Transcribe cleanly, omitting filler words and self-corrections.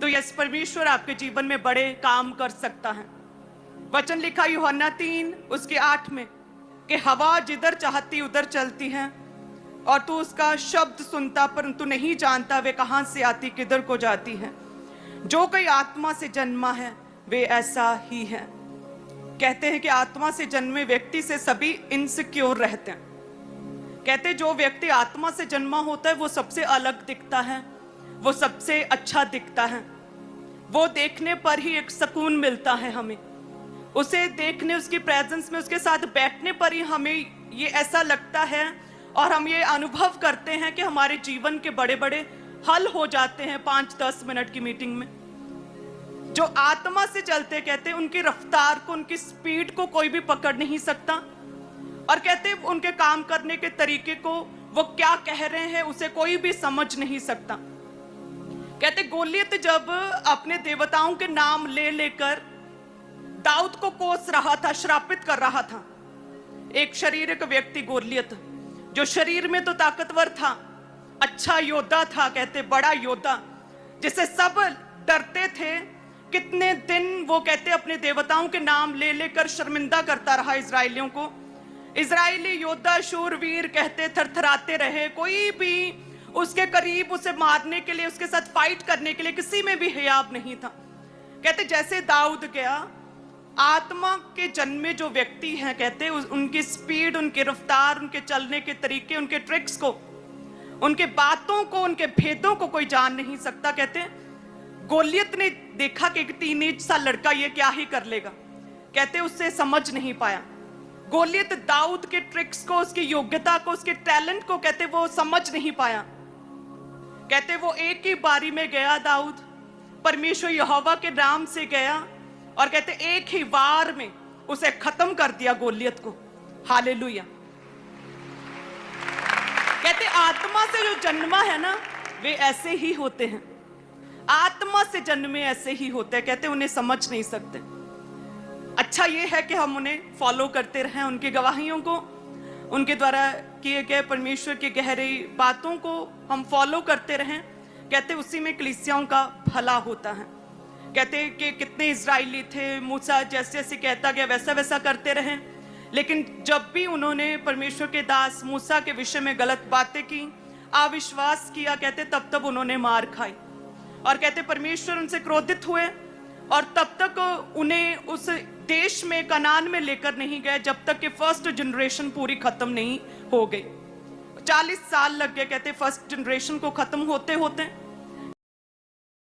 तो यस, परमेश्वर आपके जीवन में बड़े काम कर सकता है। वचन लिखा यूहन्ना 3 उसके 8 में कि हवा जिधर चाहती उधर चलती है और तू उसका शब्द सुनता परंतु नहीं जानता वे कहां से आती किधर को जाती है। जो कोई आत्मा से जन्मा है वे ऐसा ही है। कहते हैं कि आत्मा से जन्मे व्यक्ति से सभी इनसिक्योर रहते हैं। कहते जो व्यक्ति आत्मा से जन्मा होता है वो सबसे अलग दिखता है, वो सबसे अच्छा दिखता है, वो देखने पर ही एक सुकून मिलता है हमें। उसे देखने, उसकी प्रेजेंस में, उसके साथ बैठने पर ही हमें ये ऐसा लगता है और हम ये अनुभव करते हैं कि हमारे जीवन के बड़े बड़े हल हो जाते हैं 5-10 मिनट की मीटिंग में। जो आत्मा से चलते, कहते उनकी रफ्तार को, उनकी स्पीड को कोई भी पकड़ नहीं सकता। और कहते उनके काम करने के तरीके को, वो क्या कह रहे हैं उसे कोई भी समझ नहीं सकता। कहते गोलियत जब अपने देवताओं के नाम ले लेकर दाऊद को कोस रहा था, श्रापित कर रहा था, एक शारीरिक व्यक्ति गोलियत जो शरीर में तो ताकतवर था, अच्छा योद्धा था, कहते बड़ा योद्धा जिसे सब डरते थे, कितने दिन वो कहते अपने देवताओं के नाम ले लेकर शर्मिंदा करता रहा इजरायलियों को। इजरायली योद्धा शूरवीर कहते थरथराते रहे, कोई भी उसके करीब उसे मारने के लिए, उसके साथ फाइट करने के लिए किसी में भी हियाब नहीं था। कहते जैसे दाऊद गया, आत्मा के जन्मे जो व्यक्ति हैं, कहते उनकी स्पीड, उनकी रफ्तार, उनके चलने के तरीके, उनके ट्रिक्स को, उनके बातों को, उनके भेदों को कोई जान नहीं सकता। कहते गोलियत ने देखा कि एक टीनेज सा लड़का ये क्या ही कर लेगा, कहते उससे समझ नहीं पाया। गोलियत दाऊद के ट्रिक्स को, उसकी योग्यता को, उसके टैलेंट को कहते वो समझ नहीं पाया। कहते वो एक ही बारी में गया दाऊद, परमेश्वर यहोवा के नाम से गया और कहते एक ही वार में उसे खत्म कर दिया गोलियत को। हालेलुया। कहते आत्मा से जो जन्मा है ना वे ऐसे ही होते हैं, आत्मा से जन्मे ऐसे ही होते हैं। कहते उन्हें समझ नहीं सकते। अच्छा ये है कि हम उन्हें फॉलो करते रहें, उनकी गवाहियों को, उनके द्वारा किए गए परमेश्वर की गहरी बातों को हम फॉलो करते रहें। कहते उसी में कलीसियाओं का भला होता है। कहते कि कितने इजरायली थे, मूसा जैसे जैसे कहता गया वैसा वैसा करते रहें, लेकिन जब भी उन्होंने परमेश्वर के दास मूसा के विषय में गलत बातें की, अविश्वास किया, कहते तब तब उन्होंने मार खाई। और कहते परमेश्वर उनसे क्रोधित हुए और तब तक उन्हें उस देश में, कनान में लेकर नहीं गए जब तक कि फर्स्ट जनरेशन पूरी खत्म नहीं हो गई। 40 साल लग गए कहते फर्स्ट जनरेशन को खत्म होते होते।